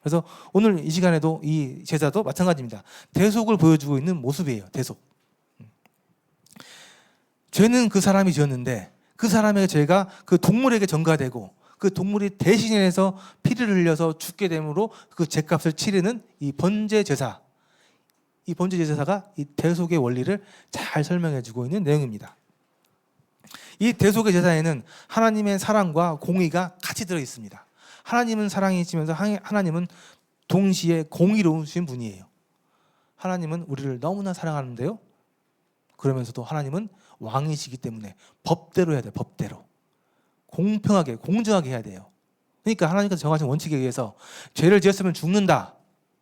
그래서 오늘 이 시간에도 이 제사도 마찬가지입니다. 대속을 보여주고 있는 모습이에요. 대속. 죄는 그 사람이 지었는데 그 사람의 죄가 그 동물에게 전가되고 그 동물이 대신해서 피를 흘려서 죽게 되므로 그 죄값을 치르는 이 번제 제사. 이 번제 제사가 이 대속의 원리를 잘 설명해 주고 있는 내용입니다. 이 대속의 제사에는 하나님의 사랑과 공의가 같이 들어 있습니다. 하나님은 사랑이시면서 하나님은 동시에 공의로우신 분이에요. 하나님은 우리를 너무나 사랑하는데요. 그러면서도 하나님은 왕이시기 때문에 법대로 해야 돼요. 법대로. 공평하게, 공정하게 해야 돼요. 그러니까 하나님께서 정하신 원칙에 의해서 죄를 지었으면 죽는다.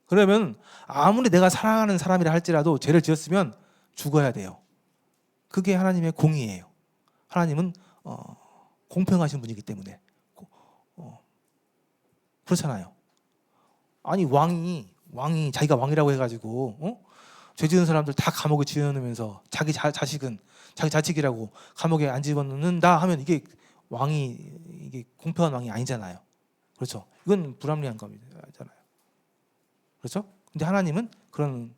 그러면 아무리 내가 사랑하는 사람이라 할지라도 죄를 지었으면 죽어야 돼요. 그게 하나님의 공의예요. 하나님은 공평하신 분이기 때문에. 그렇잖아요. 아니 왕이 자기가 왕이라고 해가지고 죄 지은 사람들 다 감옥에 집어넣으면서 자기 자식은 자기 자식이라고 감옥에 안 집어넣는다 하면 이게 공평한 왕이 아니잖아요. 그렇죠? 이건 불합리한 겁니다.잖아요. 그렇죠? 근데 하나님은 그런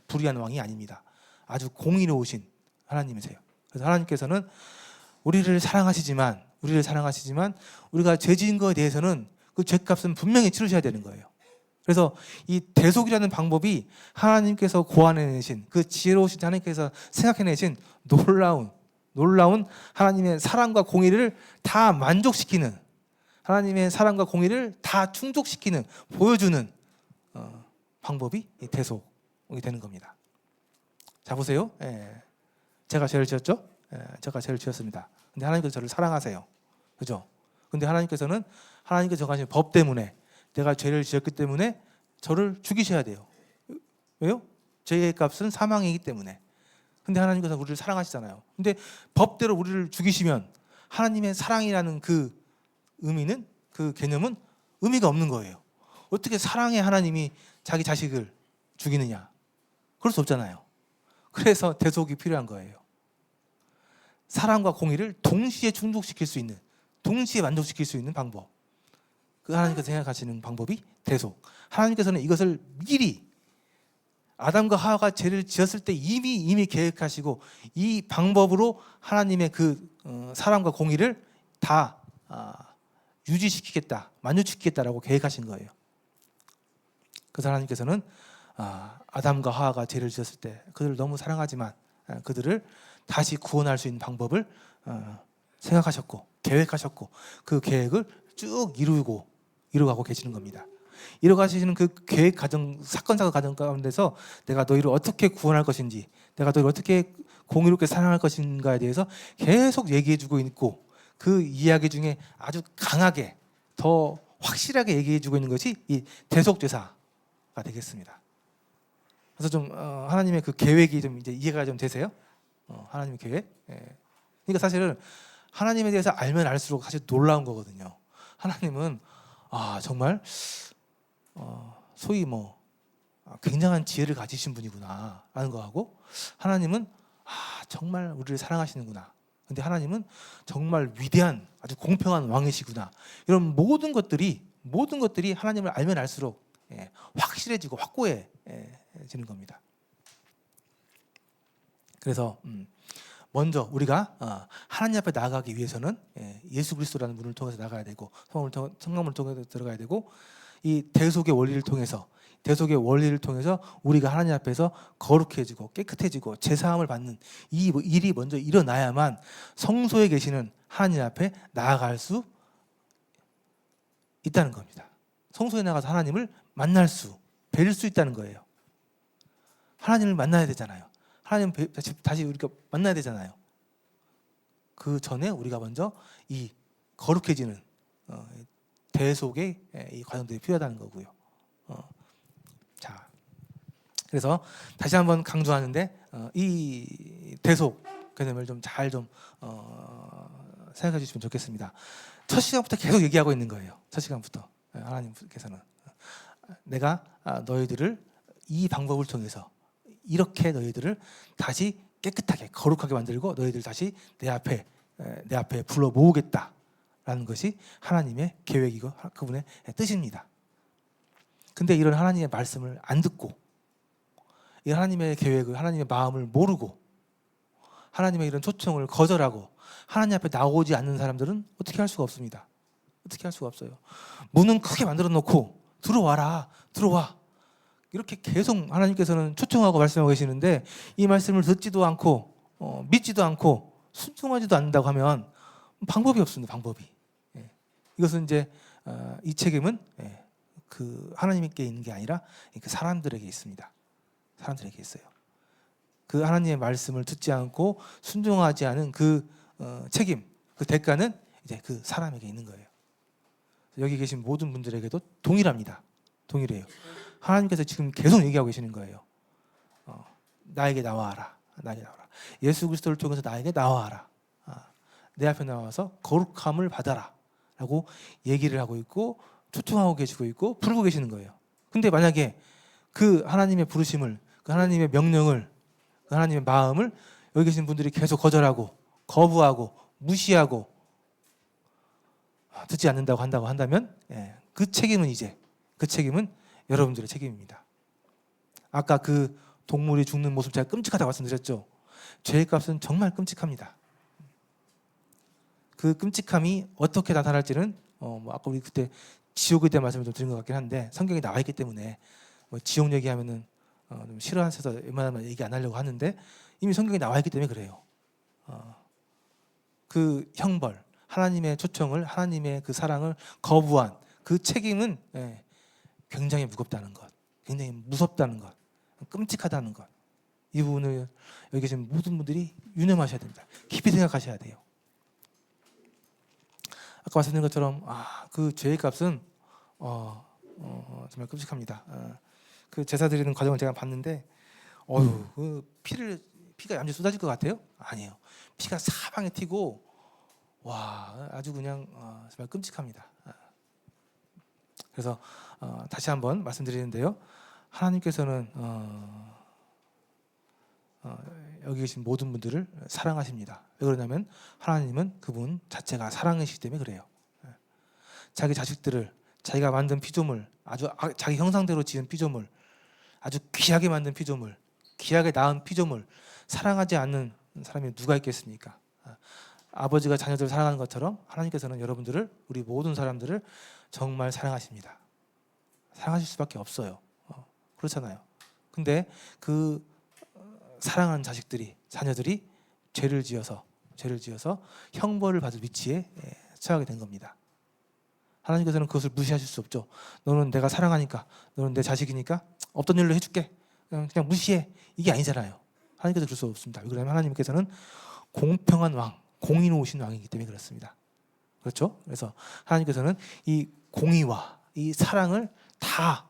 불의한 왕이 아닙니다. 아주 공의로우신 하나님이세요. 그래서 하나님께서는 우리를 사랑하시지만 우리가 죄 지은 것에 대해서는 그 죄값은 분명히 치르셔야 되는 거예요. 그래서 이 대속이라는 방법이 하나님께서 고안해내신, 그 지혜로우신 하나님께서 생각해내신 놀라운 하나님의 사랑과 공의를 다 만족시키는, 하나님의 사랑과 공의를 다 충족시키는, 보여주는 방법이 이 대속이 되는 겁니다. 자, 보세요. 제가 죄를 지었죠? 제가 죄를 지었습니다. 근데 하나님께서 저를 사랑하세요. 그죠? 근데 하나님께서는 하나님께서 정하신 법 때문에, 내가 죄를 지었기 때문에 저를 죽이셔야 돼요. 왜요? 죄의 값은 사망이기 때문에. 근데 하나님께서 우리를 사랑하시잖아요. 근데 법대로 우리를 죽이시면 하나님의 사랑이라는 그 의미는, 그 개념은 의미가 없는 거예요. 어떻게 사랑의 하나님이 자기 자식을 죽이느냐? 그럴 수 없잖아요. 그래서 대속이 필요한 거예요. 사랑과 공의를 동시에 충족시킬 수 있는, 동시에 만족시킬 수 있는 방법. 그 하나님께서 생각하시는 방법이 대속. 하나님께서는 이것을 미리 아담과 하와가 죄를 지었을 때 이미 계획하시고 이 방법으로 하나님의 그 사랑과 공의를 다 유지시키겠다, 만족시키겠다라고 계획하신 거예요. 그래서 하나님께서는 아담과 하와가 죄를 지었을 때 그들을 너무 사랑하지만 그들을 다시 구원할 수 있는 방법을 생각하셨고 계획하셨고 그 계획을 쭉 이루어가고 계시는 겁니다. 이루어가시는 그 계획 과정, 사건 가운데서 내가 너희를 어떻게 구원할 것인지, 내가 너희를 어떻게 공의롭게 사랑할 것인가에 대해서 계속 얘기해주고 있고, 그 이야기 중에 아주 강하게 더 확실하게 얘기해주고 있는 것이 이 대속제사가 되겠습니다. 그래서 좀 하나님의 그 계획이 좀 이제 이해가 좀 되세요? 하나님의 계획. 그러니까 사실은 하나님에 대해서 알면 알수록 사실 놀라운 거거든요. 하나님은 정말 소위 굉장한 지혜를 가지신 분이구나 라는 거하고, 하나님은 정말 우리를 사랑하시는구나, 근데 하나님은 정말 위대한 아주 공평한 왕이시구나, 이런 모든 것들이 하나님을 알면 알수록 확실해지고 확고해지는 겁니다. 그래서 먼저 우리가 하나님 앞에 나아가기 위해서는 예수 그리스도라는 문을 통해서 나가야 되고, 성령을 통해서 들어가야 되고, 이 대속의 원리를 통해서 대속의 원리를 통해서 우리가 하나님 앞에서 거룩해지고 깨끗해지고 제사함을 받는 이 일이 먼저 일어나야만 성소에 계시는 하나님 앞에 나아갈 수 있다는 겁니다. 성소에 나가서 하나님을 만날 수, 뵐 수 있다는 거예요. 하나님을 만나야 되잖아요. 하나님 다시 우리가 만나야 되잖아요. 그 전에 우리가 먼저 이 거룩해지는 대속의 이 과정들이 필요하다는 거고요. 자, 그래서 다시 한번 강조하는데 이 대속 개념을 좀 잘 생각해 주시면 좋겠습니다. 첫 시간부터 계속 얘기하고 있는 거예요. 첫 시간부터 하나님께서는 내가 너희들을 이 방법을 통해서 이렇게 너희들을 다시 깨끗하게 거룩하게 만들고 너희들 다시 내 앞에 불러 모으겠다라는 것이 하나님의 계획이고 그분의 뜻입니다. 근데 이런 하나님의 말씀을 안 듣고 이 하나님의 계획을 하나님의 마음을 모르고 하나님의 이런 초청을 거절하고 하나님 앞에 나오지 않는 사람들은 어떻게 할 수가 없습니다. 어떻게 할 수가 없어요. 문은 크게 만들어 놓고 들어와라, 들어와. 이렇게 계속 하나님께서는 초청하고 말씀하고 계시는데 이 말씀을 듣지도 않고 믿지도 않고 순종하지도 않는다고 하면 방법이 없습니다. 방법이. 이것은 이제 이 책임은 그 하나님께 있는 게 아니라 그 사람들에게 있습니다. 사람들에게 있어요. 그 하나님의 말씀을 듣지 않고 순종하지 않은 그 책임, 그 대가는 이제 그 사람에게 있는 거예요. 여기 계신 모든 분들에게도 동일합니다. 동일해요. 하나님께서 지금 계속 얘기하고 계시는 거예요. 나에게 나와라. 나에게 나와라. 예수 그리스도를 통해서 나에게 나와라. 내 앞에 나와서 거룩함을 받아라. 라고 얘기를 하고 있고 초청하고 계시고 있고 부르고 계시는 거예요. 근데 만약에 그 하나님의 부르심을, 그 하나님의 명령을, 그 하나님의 마음을 여기 계신 분들이 계속 거절하고 거부하고 무시하고 듣지 않는다고 한다면 그 책임은 여러분들의 책임입니다. 아까 그 동물이 죽는 모습 제가 끔찍하다고 말씀드렸죠. 죄의 값은 정말 끔찍합니다. 그 끔찍함이 어떻게 나타날지는 아까 우리 그때 지옥에 대한 말씀을 좀 드린 것 같긴 한데 성경에 나와 있기 때문에 지옥 얘기하면은 좀 싫어하셔서 웬만하면 얘기 안 하려고 하는데 이미 성경에 나와 있기 때문에 그래요. 그 형벌, 하나님의 초청을, 하나님의 그 사랑을 거부한 그 책임은 굉장히 무겁다는 것, 굉장히 무섭다는 것, 끔찍하다는 것. 이 부분을 여기 계신 모든 분들이 유념하셔야 됩니다. 깊이 생각하셔야 돼요. 아까 말씀드린 것처럼 그 죄의 값은 정말 끔찍합니다. 그 제사 드리는 과정을 제가 봤는데 그 피가 얌전히 쏟아질 것 같아요? 아니에요. 피가 사방에 튀고 아주 그냥 정말 끔찍합니다. 그래서 다시 한번 말씀드리는데요. 하나님께서는 여기 계신 모든 분들을 사랑하십니다. 왜 그러냐면 하나님은 그분 자체가 사랑이시기 때문에 그래요. 자기 자식들을 자기가 만든 피조물, 아주 자기 형상대로 지은 피조물, 아주 귀하게 만든 피조물, 귀하게 낳은 피조물 사랑하지 않는 사람이 누가 있겠습니까? 아버지가 자녀들을 사랑하는 것처럼 하나님께서는 여러분들을, 우리 모든 사람들을 정말 사랑하십니다. 사랑하실 수밖에 없어요. 그렇잖아요. 근데 그 사랑하는 자녀들이 죄를 지어서 형벌을 받을 위치에 처하게 된 겁니다. 하나님께서는 그것을 무시하실 수 없죠. 너는 내가 사랑하니까, 너는 내 자식이니까 없던 일로 해줄게. 그냥 무시해. 이게 아니잖아요. 하나님께서 그럴 수 없습니다. 왜냐하면 하나님께서는 공평한 왕, 공의로우신 왕이기 때문에 그렇습니다. 그렇죠? 그래서 하나님께서는 이 공의와 이 사랑을 다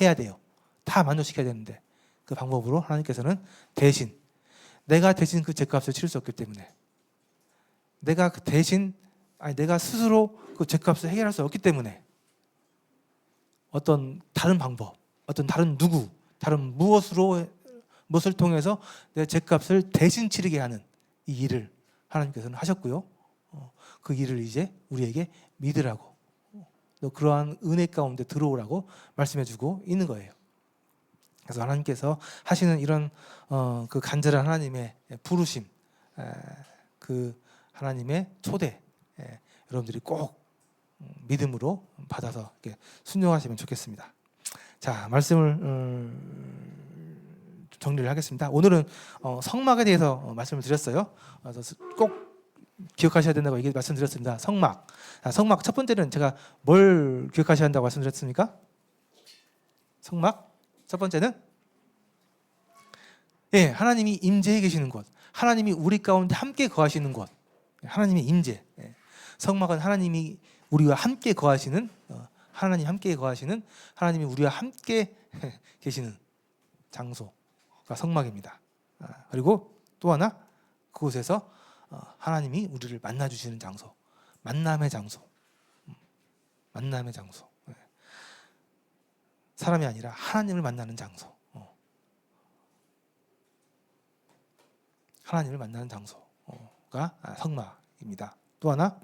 해야 돼요. 다 만족시켜야 되는데 그 방법으로 하나님께서는 내가 대신 그 죄값을 치를 수 없기 때문에 내가 스스로 그 죄값을 해결할 수 없기 때문에 어떤 다른 방법, 어떤 다른 누구, 다른 무엇을 통해서 내 죄값을 대신 치르게 하는 이 일을 하나님께서는 하셨고요. 그 일을 이제 우리에게 믿으라고, 또 그러한 은혜 가운데 들어오라고 말씀해주고 있는 거예요. 그래서 하나님께서 하시는 이런 그 간절한 하나님의 부르심, 그 하나님의 초대, 여러분들이 꼭 믿음으로 받아서 이렇게 순종하시면 좋겠습니다. 자, 말씀을 정리를 하겠습니다. 오늘은 성막에 대해서 말씀을 드렸어요. 그래서 꼭 기억하셔야 된다고 말씀드렸습니다. 성막. 성막 첫 번째는 제가 뭘 기억하셔야 한다고 말씀드렸습니까? 성막 첫 번째는 하나님이 임재해 계시는 곳, 하나님이 우리 가운데 함께 거하시는 곳, 하나님의 임재. 성막은 하나님이 우리와 함께 거하시는, 하나님 함께 거하시는, 하나님이 우리와 함께 계시는 장소가 성막입니다. 그리고 또 하나, 그곳에서 하나님이 우리를 만나 주시는 장소, 만남의 장소, 만남의 장소. 사람이 아니라 하나님을 만나는 장소, 하나님을 만나는 장소가 성막입니다. 또 하나,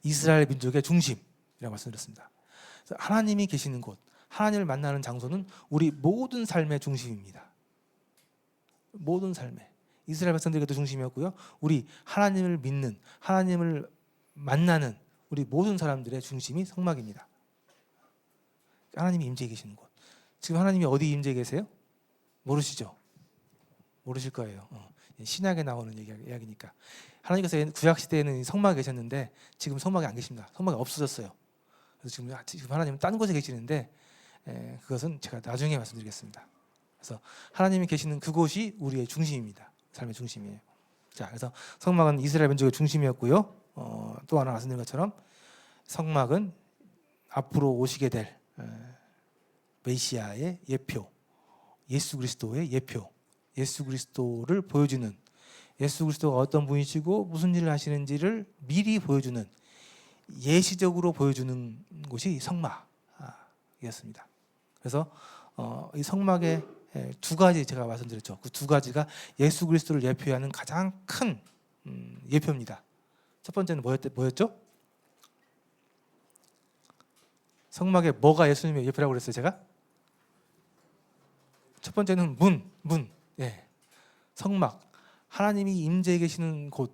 이스라엘 민족의 중심이라고 말씀드렸습니다. 하나님이 계시는 곳, 하나님을 만나는 장소는 우리 모든 삶의 중심입니다. 모든 삶의, 이스라엘 백성들에게도 중심이었고요, 우리 하나님을 믿는, 하나님을 만나는 우리 모든 사람들의 중심이 성막입니다. 하나님이 임재해 계시는 곳. 지금 하나님이 어디 임재해 계세요? 모르시죠? 모르실 거예요. 신약에 나오는 이야기니까. 하나님께서 구약 시대에는 성막에 계셨는데 지금 성막에 안 계십니다. 성막이 없어졌어요. 그래서 지금 하나님은 딴 곳에 계시는데 그것은 제가 나중에 말씀드리겠습니다. 그래서 하나님이 계시는 그곳이 우리의 중심입니다. 삶의 중심이에요. 자, 그래서 성막은 이스라엘 민족의 중심이었고요. 또 하나 말씀드린 것처럼 성막은 앞으로 오시게 될 메시아의 예표, 예수 그리스도의 예표, 예수 그리스도를 보여주는, 예수 그리스도가 어떤 분이시고 무슨 일을 하시는지를 미리 보여주는, 예시적으로 보여주는 곳이 성막이었습니다. 그래서 이 성막의 두 가지 제가 말씀드렸죠. 그 두 가지가 예수 그리스도를 예표하는 가장 큰 예표입니다. 첫 번째는 뭐였죠? 성막에 뭐가 예수님의 예표라고 그랬어요, 제가? 첫 번째는 문. 성막. 하나님이 임재해 계시는 곳,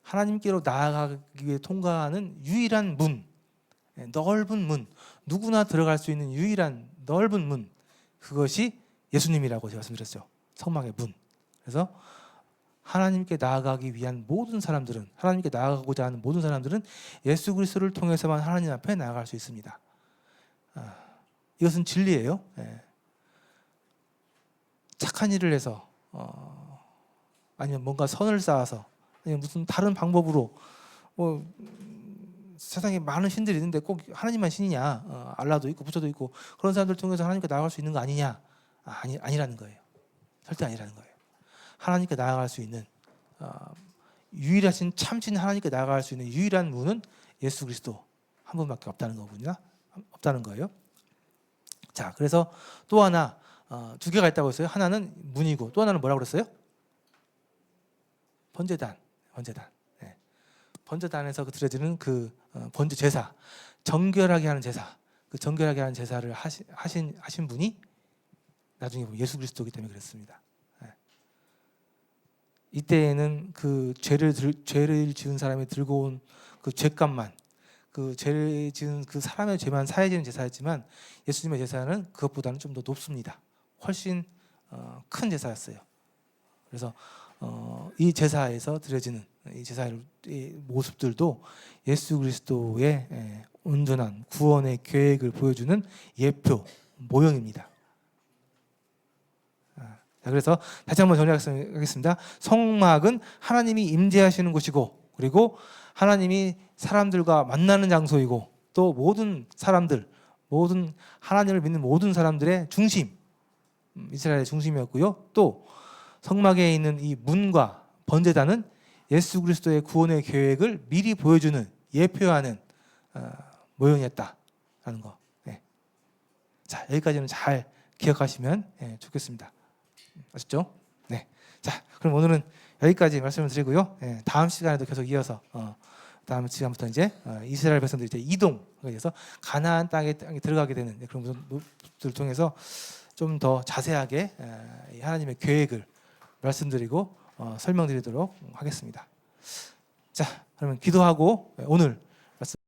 하나님께로 나아가기 위해 통과하는 유일한 문, 넓은 문, 누구나 들어갈 수 있는 유일한 넓은 문, 그것이 예수님이라고 제가 말씀드렸죠. 성막의 문. 그래서 하나님께 나아가기 위한 모든 사람들은, 하나님께 나아가고자 하는 모든 사람들은 예수 그리스도를 통해서만 하나님 앞에 나아갈 수 있습니다. 이것은 진리예요. 착한 일을 해서 아니면 뭔가 선을 쌓아서, 아니면 무슨 다른 방법으로, 세상에 많은 신들이 있는데 꼭 하나님만 신이냐, 알라도 있고 부처도 있고, 그런 사람들 통해서 하나님께 나아갈 수 있는 거 아니냐? 아니라는 거예요. 절대 아니라는 거예요. 하나님께 나아갈 수 있는 유일하신 참신 하나님께 나아갈 수 있는 유일한 문은 예수 그리스도 한 분밖에 없다는 거예요. 자, 그래서 또 하나, 두 개가 있다고 했어요. 하나는 문이고 또 하나는 뭐라고 그랬어요? 번제단. 번제단에서 드려지는 그 번제 제사, 정결하게 하는 제사, 그 정결하게 하는 제사를 하신 분이 나중에 보면 예수 그리스도이기 때문에 그랬습니다. 이때에는 그 죄를 지은 사람이 들고 온 그 죄값만, 그 죄를 지은 그 사람의 죄만 사해지는 제사였지만, 예수님의 제사는 그것보다는 좀 더 높습니다. 훨씬 큰 제사였어요. 그래서 이 제사에서 드려지는 이 제사의 모습들도 예수 그리스도의 온전한 구원의 계획을 보여주는 예표, 모형입니다. 자, 그래서 다시 한번 정리하겠습니다. 성막은 하나님이 임재하시는 곳이고, 그리고 하나님이 사람들과 만나는 장소이고, 또 모든 사람들, 모든 하나님을 믿는 모든 사람들의 중심, 이스라엘의 중심이었고요. 또 성막에 있는 이 문과 번제단은 예수 그리스도의 구원의 계획을 미리 보여주는, 예표하는 모형이었다라는 거. 자, 여기까지는 잘 기억하시면 좋겠습니다. 아셨죠? 네. 자, 그럼 오늘은 여기까지 말씀을 드리고요. 다음 시간에도 계속 이어서 다음 시간부터 이제 이스라엘 백성들이 이제 이동해서 가나안 땅에 들어가게 되는 그런 모습들을 통해서 좀 더 자세하게 하나님의 계획을 말씀드리고 설명드리도록 하겠습니다. 자, 그러면 기도하고 오늘